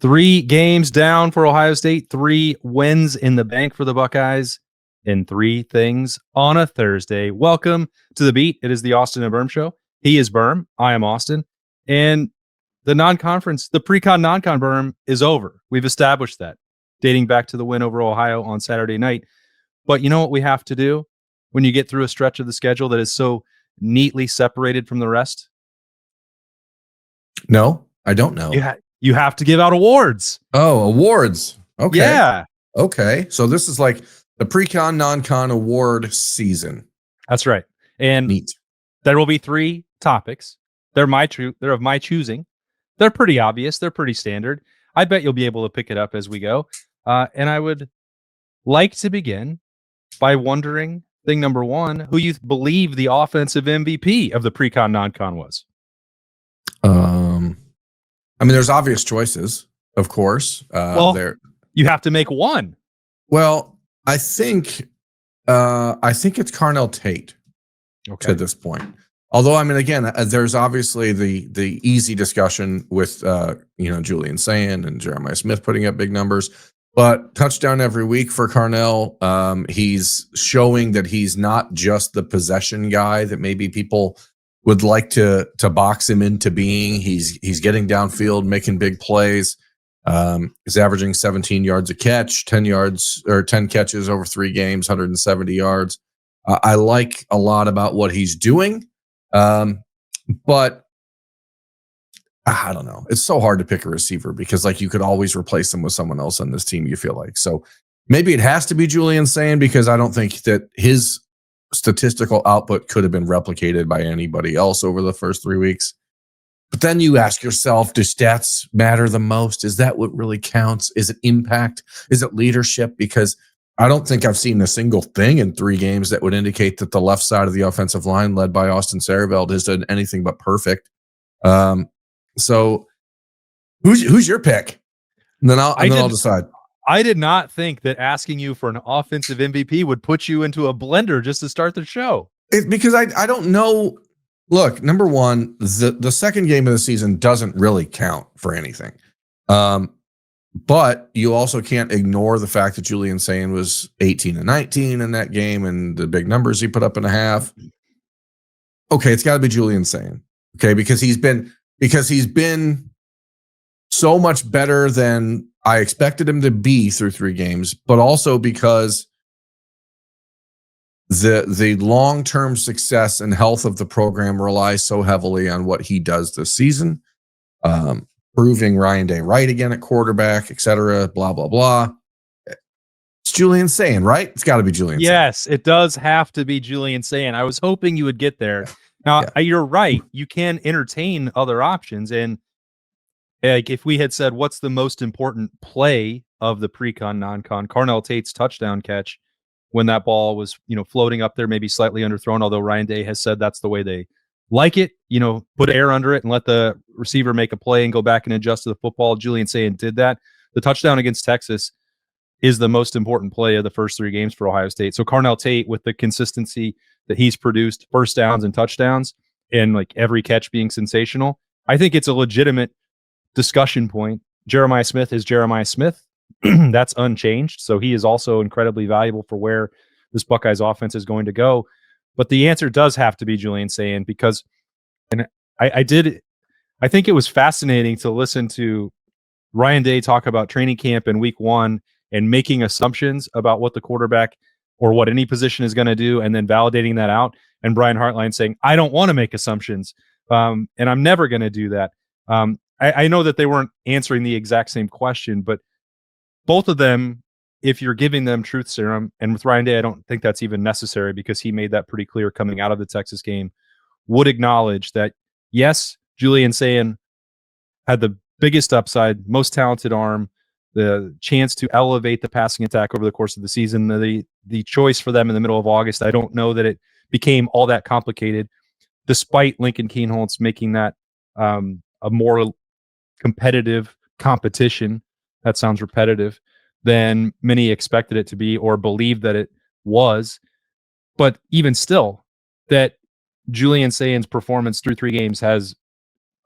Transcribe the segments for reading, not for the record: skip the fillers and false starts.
3 games down for Ohio State, 3 wins in the bank for the Buckeyes, and 3 things on a Thursday. Welcome to The Beat. It is the Austin Birm Show. He is Birm. I am Austin. And the non-conference, the pre-con non-con Birm is over. We've established that, dating back to the win over Ohio on Saturday night. But you know what we have to do when you get through a stretch of the schedule that is so neatly separated from the rest? No, I don't know. You have to give out awards. Oh, awards. Okay. Yeah. Okay. So this is like the pre-con, non-con award season. That's right. And neat. There will be 3 topics. They're of my choosing. They're pretty obvious. They're pretty standard. I bet you'll be able to pick it up as we go. And I would like to begin by wondering, thing number 1, who you believe the offensive MVP of the pre-con, non-con was. I mean, there's obvious choices, of course. You have to make one. Well, I think it's Carnell Tate to this point. Although, I mean, again, there's obviously the easy discussion with Julian Sand and Jeremiah Smith putting up big numbers, but touchdown every week for Carnell. He's showing that he's not just the possession guy that maybe people would like to box him into being. He's getting downfield, making big plays. He's averaging 17 yards a catch, 10 catches over 3 games, 170 yards. I like a lot about what he's doing. But I don't know. It's so hard to pick a receiver because you could always replace him with someone else on this team, you feel like. So maybe it has to be Julian Sand because I don't think that his statistical output could have been replicated by anybody else over the first 3 weeks. But then you ask yourself, do stats matter the most? Is that what really counts? Is it impact? Is it leadership? Because I don't think I've seen a single thing in 3 games that would indicate that the left side of the offensive line led by Austin Sareveld has done anything but perfect. So who's your pick? And then I'll decide. I did not think that asking you for an offensive MVP would put you into a blender just to start the show. It's because I don't know. Look, number one, the second game of the season doesn't really count for anything. But you also can't ignore the fact that Julian Sand was 18 and 19 in that game and the big numbers he put up in a half. Okay, it's got to be Julian Sand. Okay, because he's been so much better than I expected him to be through 3 games, but also because the long-term success and health of the program relies so heavily on what he does this season, proving Ryan Day right again at quarterback, et cetera, blah, blah, blah. It's Julian Sand, right? It's got to be Julian Sand. Yes, it does have to be Julian Sand. I was hoping you would get there. Now, You're right. You can entertain other options. And if we had said, what's the most important play of the pre-con, non-con, Carnell Tate's touchdown catch when that ball was, floating up there, maybe slightly underthrown, although Ryan Day has said that's the way they like it, put air under it and let the receiver make a play and go back and adjust to the football. Julian Sand did that. The touchdown against Texas is the most important play of the first 3 games for Ohio State. So Carnell Tate, with the consistency that he's produced, first downs and touchdowns, and every catch being sensational, I think it's a legitimate discussion point. Jeremiah Smith is Jeremiah Smith. That's unchanged. So he is also incredibly valuable for where this Buckeyes offense is going to go. But the answer does have to be Julian Sand because, and I think it was fascinating to listen to Ryan Day talk about training camp in week 1 and making assumptions about what the quarterback or what any position is going to do, and then validating that out. And Brian Hartline saying, I don't want to make assumptions. And I'm never going to do that. I know that they weren't answering the exact same question, but both of them, if you're giving them truth serum, and with Ryan Day, I don't think that's even necessary because he made that pretty clear coming out of the Texas game, would acknowledge that, yes, Julian Sand had the biggest upside, most talented arm, the chance to elevate the passing attack over the course of the season. The choice for them in the middle of August, I don't know that it became all that complicated, despite Lincoln Kienholz making that a more competitive competition. That sounds repetitive than many expected it to be or believed that it was. But even still, that Julian Sand's performance through 3 games has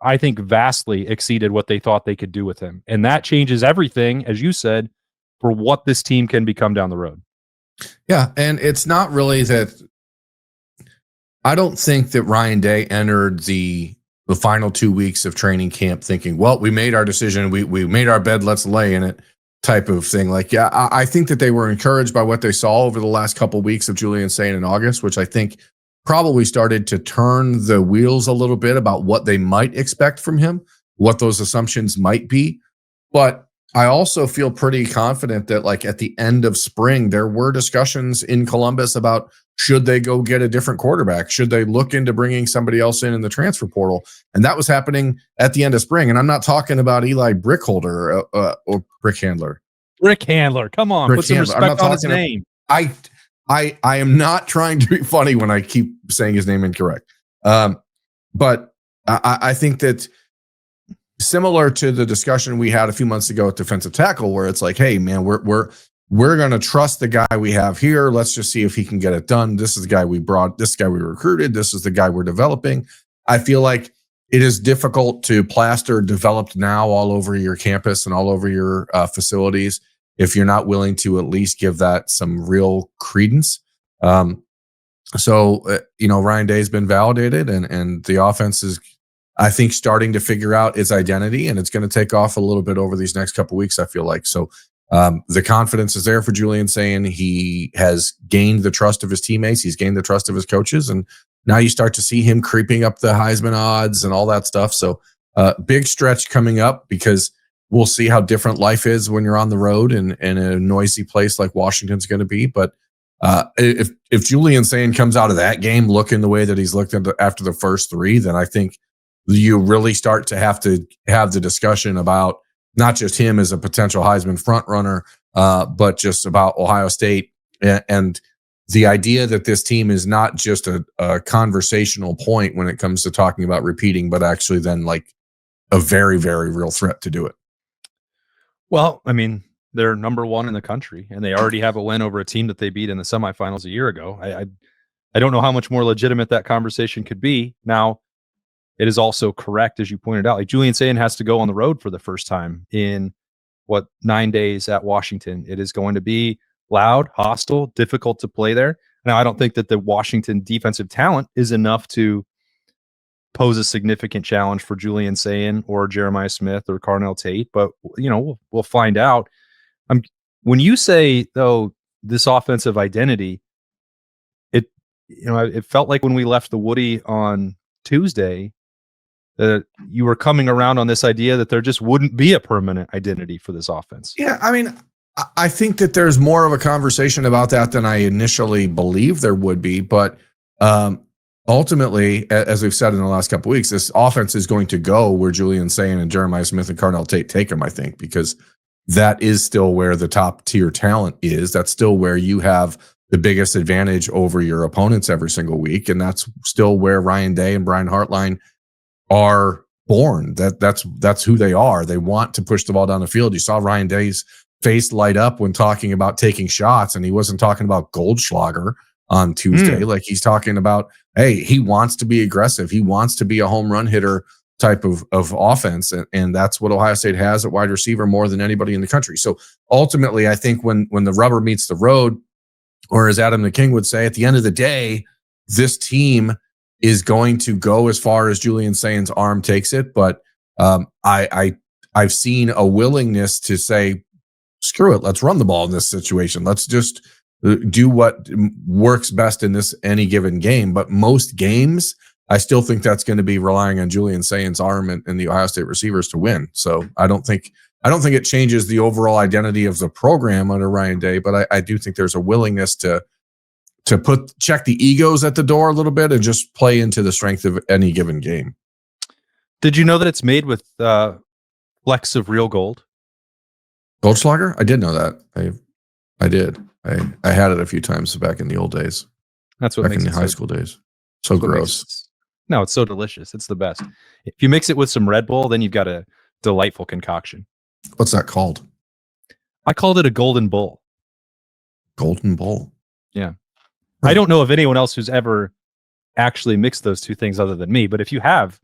I think, vastly exceeded what they thought they could do with him. And that changes everything, as you said, for what this team can become down the road. Yeah, and it's not really that. I don't think that Ryan Day entered the final 2 weeks of training camp thinking, well, we made our decision, we made our bed, let's lay in it type of thing. Like, yeah, I think that they were encouraged by what they saw over the last couple of weeks of Julian Sayin in August, which I think probably started to turn the wheels a little bit about what they might expect from him, what those assumptions might be. But I also feel pretty confident that, like, at the end of spring, there were discussions in Columbus about should they go get a different quarterback? Should they look into bringing somebody else in the transfer portal? And that was happening at the end of spring. And I'm not talking about Eli Brickholder or Brickhandler. Brickhandler, come on, put some respect on his name. I am not trying to be funny when I keep saying his name incorrect. But I think that similar to the discussion we had a few months ago at defensive tackle, where it's like, hey, man, we're going to trust the guy we have here. Let's just see if he can get it done. This is the guy we brought. This guy we recruited. This is the guy we're developing. I feel like it is difficult to plaster developed now all over your campus and all over your facilities if you're not willing to at least give that some real credence. Ryan Day's been validated, and the offense is, I think, starting to figure out its identity, and it's going to take off a little bit over these next couple of weeks, I feel like. So the confidence is there for Julian Sayin. He has gained the trust of his teammates. He's gained the trust of his coaches. And now you start to see him creeping up the Heisman odds and all that stuff. So big stretch coming up, because we'll see how different life is when you're on the road and in a noisy place like Washington's going to be. But if Julian Sayin comes out of that game looking the way that he's looked after the first three, then I think you really start to have the discussion about not just him as a potential Heisman front runner, but just about Ohio State and the idea that this team is not just a conversational point when it comes to talking about repeating, but actually then like a very, very real threat to do it. Well, I mean, they're number one in the country, and they already have a win over a team that they beat in the semifinals a year ago. I don't know how much more legitimate that conversation could be. Now, it is also correct, as you pointed out, like Julian Sayin has to go on the road for the first time in 9 days at Washington. It is going to be loud, hostile, difficult to play there. Now, I don't think that the Washington defensive talent is enough to pose a significant challenge for Julian Sayin or Jeremiah Smith or Carnell Tate, but we'll find out. When you say, though, this offensive identity, it felt like when we left the Woody on Tuesday, you were coming around on this idea that there just wouldn't be a permanent identity for this offense. Yeah, I mean, I think that there's more of a conversation about that than I initially believed there would be. But ultimately, as we've said in the last couple of weeks, this offense is going to go where Julian Sayin and Jeremiah Smith and Carnell Tate take them, I think, because that is still where the top tier talent is. That's still where you have the biggest advantage over your opponents every single week. And that's still where Ryan Day and Brian Hartline are born. That's who they are. They want to push the ball down the field. You saw Ryan Day's face light up when talking about taking shots, and he wasn't talking about Goldschlager on Tuesday. Like, he's talking about, hey, he wants to be aggressive. He wants to be a home run hitter type of offense. And that's what Ohio State has at wide receiver more than anybody in the country. So ultimately, I think when the rubber meets the road, or as Adam the King would say, at the end of the day, this team is going to go as far as Julian Sayin's arm takes it. But I've seen a willingness to say, screw it, let's run the ball in this situation. Let's just do what works best in this any given game. But most games, I still think that's going to be relying on Julian Sayin's arm and the Ohio State receivers to win. So I don't think it changes the overall identity of the program under Ryan Day, but I do think there's a willingness to check the egos at the door a little bit and just play into the strength of any given game. Did you know that it's made with flecks of real gold? Goldschlager? I did know that. I did. I had it a few times back in the old days. That's what back makes in the high school days. So gross. No, it's so delicious. It's the best. If you mix it with some Red Bull, then you've got a delightful concoction. What's that called? I called it a Golden Bull. Golden Bull. Yeah. I don't know of anyone else who's ever actually mixed those two things other than me, but if you have,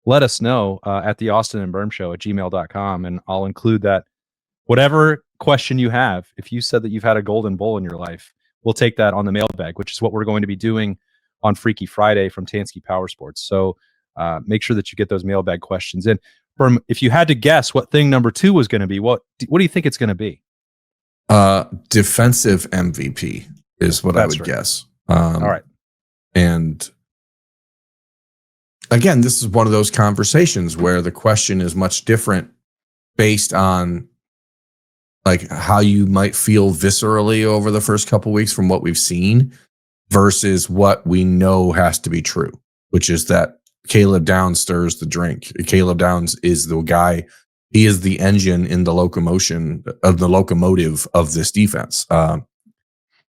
let us know at the Austin and Birm Show at gmail.com, and I'll include that. Whatever question you have, if you said that you've had a golden bull in your life, we'll take that on the mailbag, which is what we're going to be doing on Freaky Friday from Tansky Power Sports. So make sure that you get those mailbag questions in. Birm, if you had to guess what thing number 2 was going to be, what do you think it's going to be? Defensive MVP is what I would guess. All right. And again, this is one of those conversations where the question is much different based on like how you might feel viscerally over the first couple weeks from what we've seen versus what we know has to be true, which is that Caleb Downs stirs the drink. Caleb Downs is the guy. He is the engine in the locomotive of this defense. But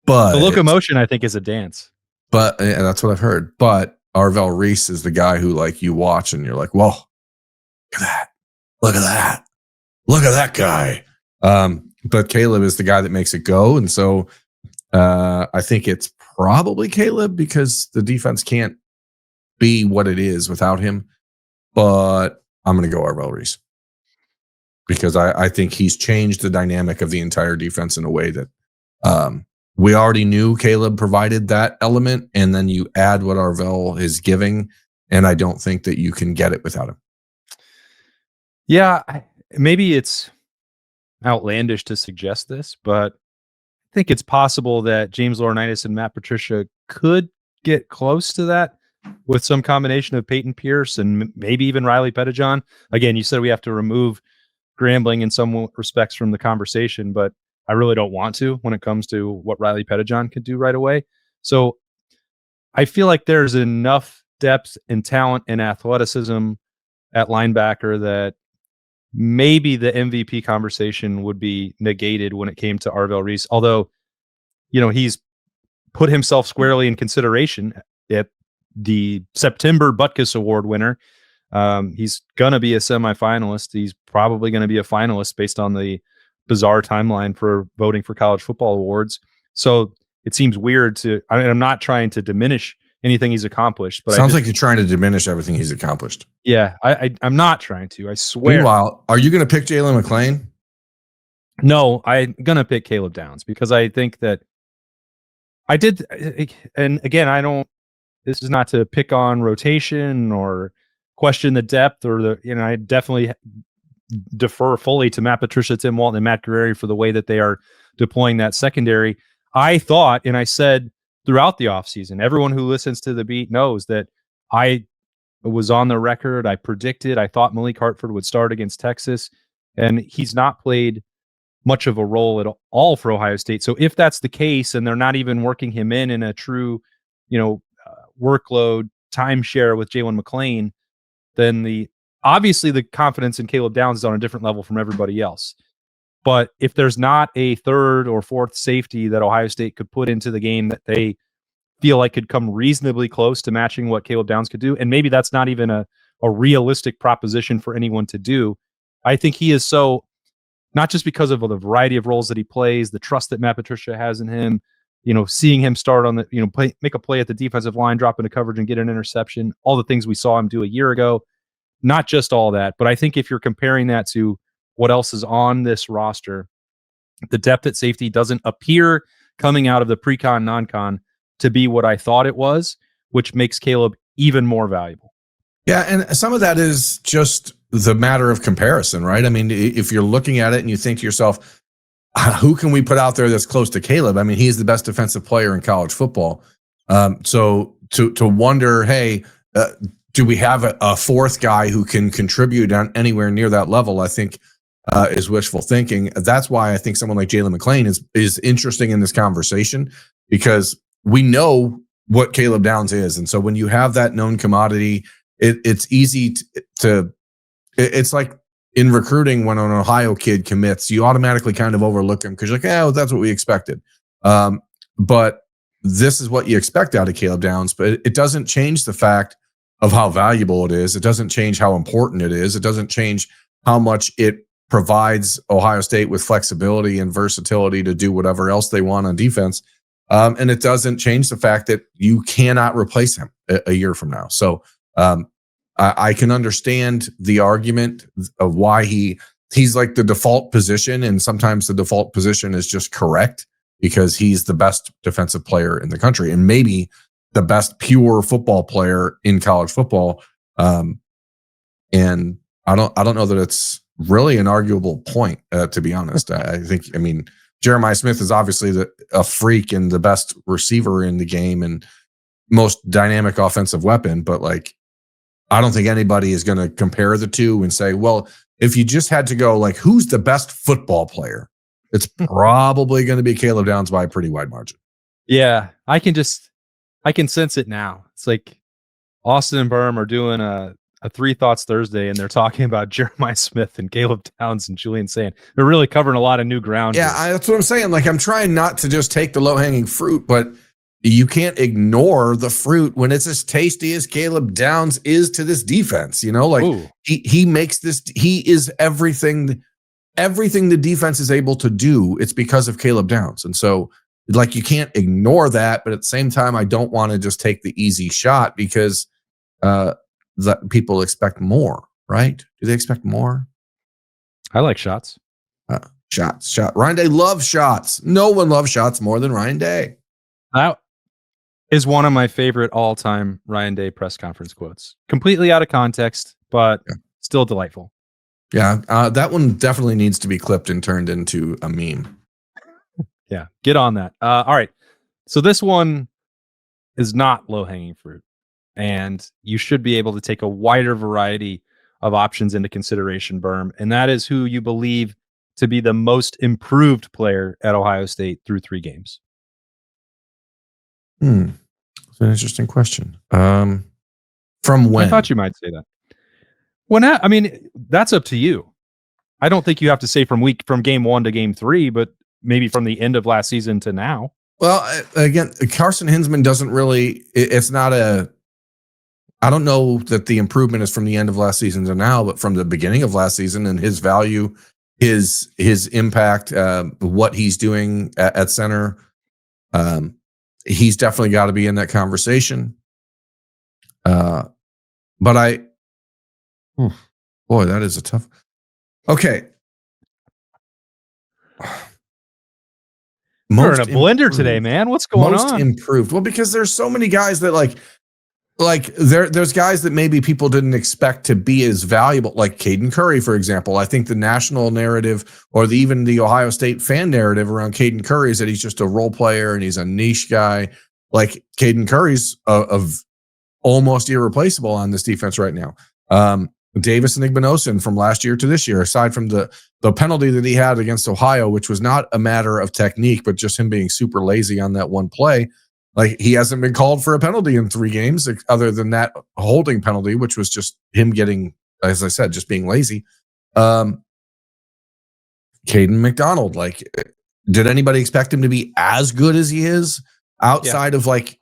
the locomotion, I think, is a dance. But that's what I've heard. But Arvell Reese is the guy who like you watch and you're like, whoa, look at that. Look at that. Look at that guy. But Caleb is the guy that makes it go. And so I think it's probably Caleb because the defense can't be what it is without him. But I'm going to go Arvell Reese because I think he's changed the dynamic of the entire defense in a way that we already knew Caleb provided that element. And then you add what Arvell is giving. And I don't think that you can get it without him. Yeah, maybe it's outlandish to suggest this, but I think it's possible that James Laurinaitis and Matt Patricia could get close to that with some combination of Peyton Pierce and maybe even Riley Pettijohn. Again, you said we have to remove Grambling in some respects from the conversation, but I really don't want to when it comes to what Riley Pettijohn could do right away. So I feel like there's enough depth and talent and athleticism at linebacker that maybe the MVP conversation would be negated when it came to Arvell Reese. Although, he's put himself squarely in consideration at the September Buckeyes Award winner. He's going to be a semifinalist. He's probably going to be a finalist based on the bizarre timeline for voting for college football awards. So it seems weird I'm not trying to diminish anything he's accomplished, but sounds like you're trying to diminish everything he's accomplished. Yeah, I'm not trying to. I swear. Meanwhile, are you going to pick Jalen McClain? No, I'm going to pick Caleb Downs because I think that I did. And again, this is not to pick on rotation or question the depth or I definitely defer fully to Matt Patricia, Tim Walton, and Matt Guerreri for the way that they are deploying that secondary. I thought, and I said throughout the offseason, everyone who listens to the beat knows that I was on the record. I predicted, I thought Malik Hartford would start against Texas, and he's not played much of a role at all for Ohio State. So if that's the case, and they're not even working him in a true, workload timeshare with Jalen McClain, then obviously the confidence in Caleb Downs is on a different level from everybody else. But if there's not a third or fourth safety that Ohio State could put into the game that they feel like could come reasonably close to matching what Caleb Downs could do, and maybe that's not even a realistic proposition for anyone to do, I think he is so, not just because of the variety of roles that he plays, the trust that Matt Patricia has in him, seeing him start on the, make a play at the defensive line, drop into coverage and get an interception, all the things we saw him do a year ago, not just all that, but I think if you're comparing that to what else is on this roster, the depth at safety doesn't appear coming out of the pre-con, non-con to be what I thought it was, which makes Caleb even more valuable. Yeah, and some of that is just the matter of comparison, right? I mean, if you're looking at it and you think to yourself, who can we put out there that's close to Caleb? I mean, he's the best defensive player in college football. So to wonder, hey, do we have a fourth guy who can contribute on anywhere near that level? I think is wishful thinking. That's why I think someone like Jalen McClain is interesting in this conversation, because we know what Caleb Downs is. And so when you have that known commodity, it's easy to it's like in recruiting, when an Ohio kid commits, you automatically kind of overlook him because you're like, well, that's what we expected. But this is what you expect out of Caleb Downs, but it doesn't change the fact of how valuable it is. It doesn't change how important it is. It doesn't change how much it provides Ohio State with flexibility and versatility to do whatever else they want on defense. And it doesn't change the fact that you cannot replace him a year from now. So I can understand the argument of why he's like the default position, and sometimes the default position is just correct because he's the best defensive player in the country and maybe the best pure football player in college football. And I don't know that it's really an arguable point, to be honest. I mean, Jeremiah Smith is obviously a freak and the best receiver in the game and most dynamic offensive weapon, but like, I don't think anybody is going to compare the two and say, well, if you just had to go like, who's the best football player? It's probably going to be Caleb Downs by a pretty wide margin. Yeah, I can sense it now. It's like Austin and Birm are doing a Three Thoughts Thursday, and they're talking about Jeremiah Smith and Caleb Downs and Julian Sand. They're really covering a lot of new ground. Yeah, that's what I'm saying. Like, I'm trying not to just take the low-hanging fruit, but you can't ignore the fruit when it's as tasty as Caleb Downs is to this defense. You know, like he makes this. He is everything the defense is able to do. It's because of Caleb Downs, and so like you can't ignore that. But at the same time, I don't want to just take the easy shot because that people expect more, right? Do they expect more? I like shots. Shots. Ryan Day loves shots. No one loves shots more than Ryan Day. That is one of my favorite all-time Ryan Day press conference quotes. Completely out of context, but still delightful. Yeah, that one definitely needs to be clipped and turned into a meme. Yeah, get on that. All right. So this one is not low-hanging fruit, and you should be able to take a wider variety of options into consideration, Birm, and that is who you believe to be the most improved player at Ohio State through 3 games. It's an interesting question. From when? I thought you might say that. I mean, that's up to you. I don't think you have to say from game 1 to game 3, but maybe from the end of last season to now. Well, again, Carson Hinsman doesn't really. It's not a. I don't know that the improvement is from the end of last season to now, but from the beginning of last season and his value, his impact, what he's doing at center. He's definitely got to be in that conversation. But boy, that is a tough. Okay. You're in a blender today, man. What's going on? Most improved. Well, because there's so many guys that there's guys that maybe people didn't expect to be as valuable, like Caden Curry, for example. I think the national narrative or even the Ohio State fan narrative around Caden Curry is that he's just a role player and he's a niche guy. Like Caden Curry's of almost irreplaceable on this defense right now. Davis and Igbinosun from last year to this year, aside from the penalty that he had against Ohio, which was not a matter of technique, but just him being super lazy on that one play. Like, he hasn't been called for a penalty in 3 games other than that holding penalty, which was just him getting, as I said, just being lazy. Caden McDonald, like, did anybody expect him to be as good as he is outside of like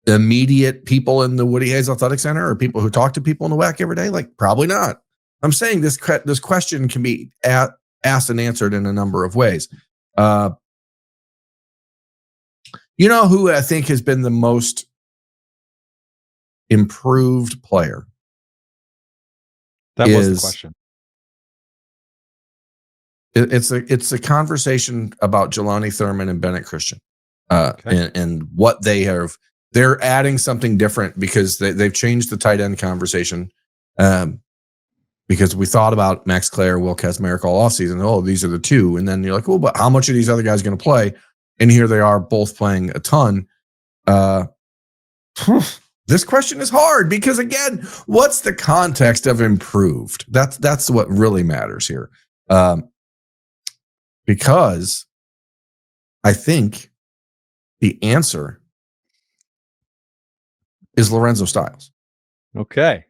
immediate people in the Woody Hayes Athletic Center or people who talk to people in the WAC every day? Like, probably not. I'm saying this question can be asked and answered in a number of ways. You know who I think has been the most improved player? That was the question. It's a conversation about Jelani Thurman and Bennett Christian, and what they have. They're adding something different because they've changed the tight end conversation. Because we thought about Max Clare, Will Kazmarek all offseason. Oh, these are the 2. And then you're like, well, but how much are these other guys going to play? And here they are both playing a ton. This question is hard because, again, what's the context of improved? That's what really matters here. Because I think the answer is Lorenzo Styles. Okay.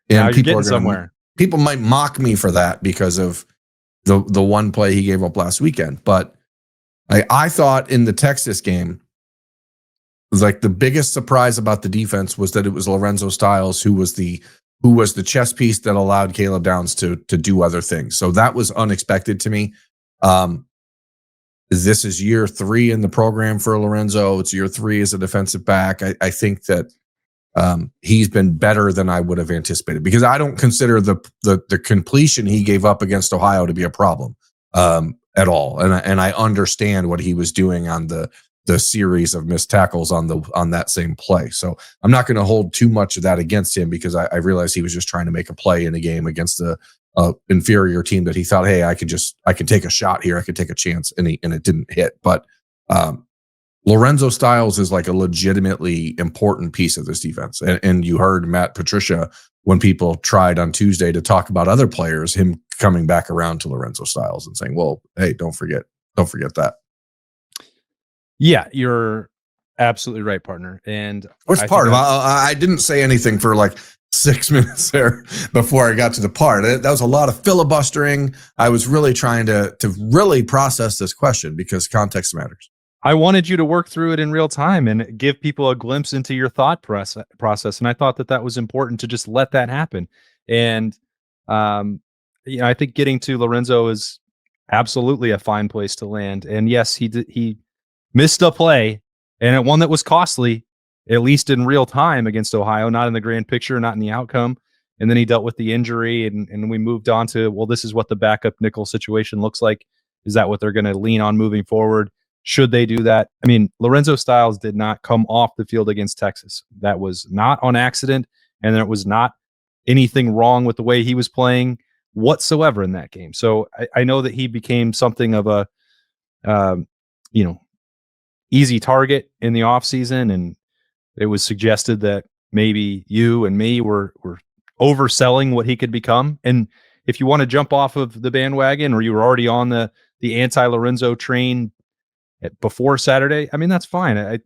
And now you're getting somewhere. People might mock me for that because of the one play he gave up last weekend. But I thought in the Texas game, it was like the biggest surprise about the defense was that it was Lorenzo Styles who was the chess piece that allowed Caleb Downs to do other things. So that was unexpected to me. This is year 3 in the program for Lorenzo. It's year 3 as a defensive back. I think that he's been better than I would have anticipated, because I don't consider the completion he gave up against Ohio to be a problem at all. And I understand what he was doing on the series of missed tackles on that same play. So I'm not going to hold too much of that against him, because I realized he was just trying to make a play in a game against the inferior team that he thought, hey, I can take a shot here, I could take a chance, and it didn't hit. But Lorenzo Styles is like a legitimately important piece of this defense. And you heard Matt Patricia, when people tried on Tuesday to talk about other players, him coming back around to Lorenzo Styles and saying, well, hey, don't forget that. Yeah, you're absolutely right, partner. And what's part of I didn't say anything for like 6 minutes there before I got to the part. That was a lot of filibustering. I was really trying to really process this question, because context matters. I wanted you to work through it in real time and give people a glimpse into your thought process. And I thought that was important to just let that happen. And, I think getting to Lorenzo is absolutely a fine place to land. And yes, he missed a play, and one that was costly, at least in real time, against Ohio, not in the grand picture, not in the outcome. And then he dealt with the injury, and we moved on to, well, this is what the backup nickel situation looks like. Is that what they're going to lean on moving forward? Should they do that? I mean, Lorenzo Styles did not come off the field against Texas. That was not on accident, and there was not anything wrong with the way he was playing whatsoever in that game. So I know that he became something of a, easy target in the offseason, and it was suggested that maybe you and me were overselling what he could become. And if you want to jump off of the bandwagon, or you were already on the anti-Lorenzo train before Saturday, I mean, that's fine.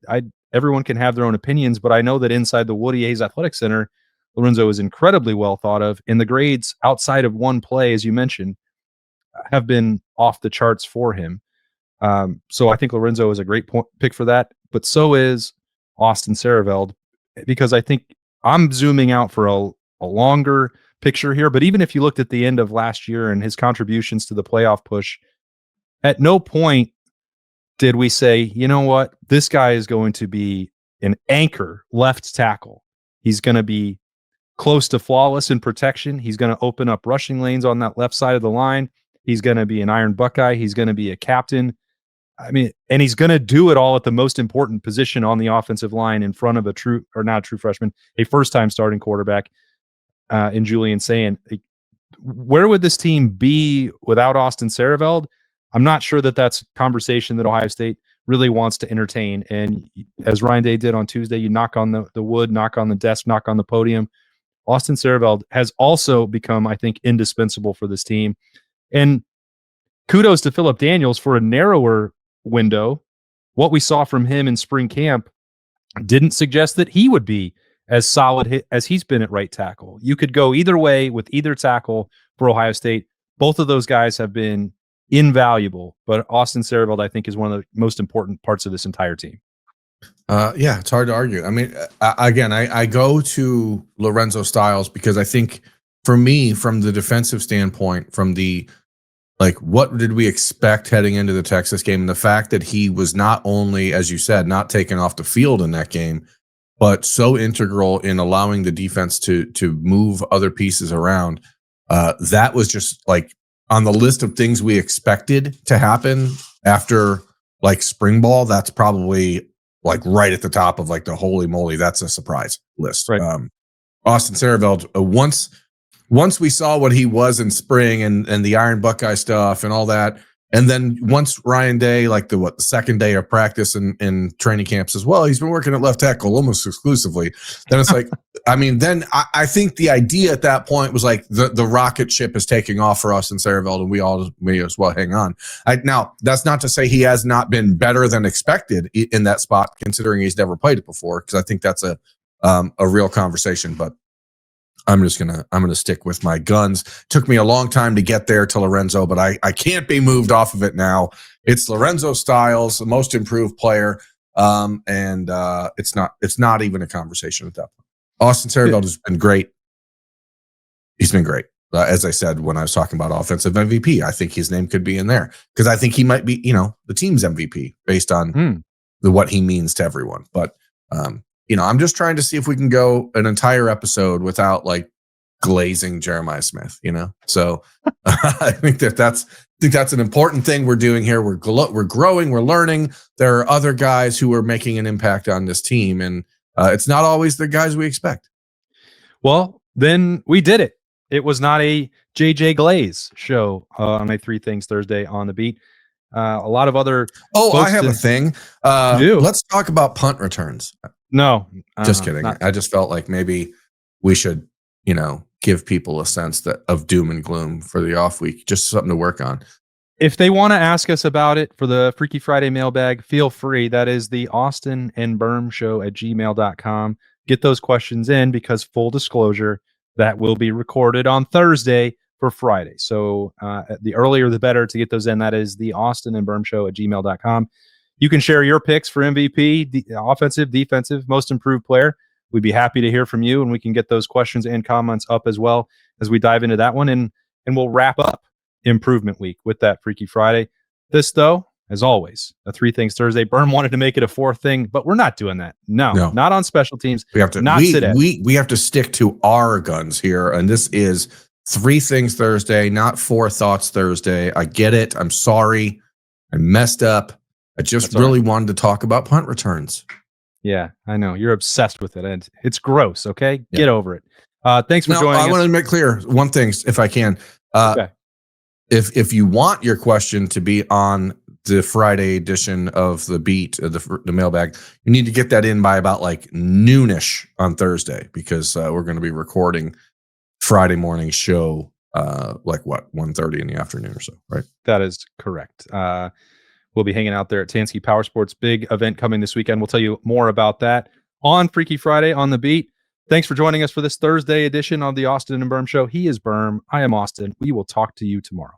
Everyone can have their own opinions, but I know that inside the Woody Hayes Athletic Center, Lorenzo is incredibly well thought of, and the grades outside of one play, as you mentioned, have been off the charts for him. So I think Lorenzo is a great pick for that, but so is Austin Sehraveld, because I think I'm zooming out for a longer picture here. But even if you looked at the end of last year and his contributions to the playoff push, at no point did we say, you know what, this guy is going to be an anchor left tackle. He's going to be close to flawless in protection. He's going to open up rushing lanes on that left side of the line. He's going to be an Iron Buckeye. He's going to be a captain. I mean, and he's going to do it all at the most important position on the offensive line, in front of not a true freshman, a first-time starting quarterback in Julian Sayin. Where would this team be without Austin Sehraveld? I'm not sure that that's a conversation that Ohio State really wants to entertain. And as Ryan Day did on Tuesday, you knock on the wood, knock on the desk, knock on the podium. Austin Sehraveld has also become, I think, indispensable for this team. And kudos to Phillip Daniels for a narrower window. What we saw from him in spring camp didn't suggest that he would be as solid as he's been at right tackle. You could go either way with either tackle for Ohio State. Both of those guys have been invaluable, but Austin Sehraveld, I think, is one of the most important parts of this entire team. Yeah, it's hard to argue. I mean, I go to Lorenzo Styles because I think, for me, from the defensive standpoint, from the, like, what did we expect heading into the Texas game? And the fact that he was not only, as you said, not taken off the field in that game, but so integral in allowing the defense to move other pieces around. That was just like on the list of things we expected to happen after like spring ball. That's probably like right at the top of like the holy moly, that's a surprise list. Right. Austin Sehraveld, once we saw what he was in spring and the Iron Buckeye stuff and all that, and then once Ryan Day, like the second day of practice and training camps as well, he's been working at left tackle almost exclusively. Then it's like, I mean, then I think the idea at that point was like the rocket ship is taking off for us in Sehraveld, and we all may as well hang on. Now, that's not to say he has not been better than expected in that spot, considering he's never played it before, because I think that's a real conversation. But I'm gonna stick with my guns. Took me a long time to get there to Lorenzo, but I can't be moved off of it now. It's Lorenzo Styles, the most improved player, and it's not even a conversation at that point. Austin Sehraveld has been great. He's been great. As I said when I was talking about offensive MVP, I think his name could be in there because I think he might be, the team's MVP based on what he means to everyone. But I'm just trying to see if we can go an entire episode without like glazing Jeremiah Smith, So I think that's an important thing we're doing here. We're growing, we're learning. There are other guys who are making an impact on this team, and it's not always the guys we expect. Well, then we did it. It was not a JJ Glaze show on a Three Things Thursday on the Beat. A lot of other. I have a thing. Let's talk about punt returns. No, just kidding. I just felt like maybe we should, give people a sense of doom and gloom for the off week, just something to work on. If they want to ask us about it for the Freaky Friday mailbag, feel free. That is the Austin and Birm Show at gmail.com. Get those questions in, because full disclosure, that will be recorded on Thursday for Friday. So the earlier the better to get those in. That is the Austin and Birm Show at gmail.com. You can share your picks for MVP, offensive, defensive, most improved player. We'd be happy to hear from you, and we can get those questions and comments up as well as we dive into that one. And we'll wrap up Improvement Week with that Freaky Friday. This, though, as always, a Three Things Thursday. Birm wanted to make it a fourth thing, but we're not doing that. No, not on special teams. We have to we have to stick to our guns here, and this is Three Things Thursday, not Four Thoughts Thursday. I get it. I'm sorry. I messed up. I just really wanted to talk about punt returns. Yeah, I know. You're obsessed with it, and it's gross, okay? Yeah. Get over it. Thanks for joining us. I want to make clear one thing, if I can. Okay. If you want your question to be on the Friday edition of the Beat, the mailbag, you need to get that in by about like noonish on Thursday, because we're going to be recording Friday morning show, 1:30 in the afternoon or so, right? That is correct. We'll be hanging out there at Tansky Power Sports. Big event coming this weekend. We'll tell you more about that on Freaky Friday on the Beat. Thanks for joining us for this Thursday edition of the Austin and Birm Show. He is Birm. I am Austin. We will talk to you tomorrow.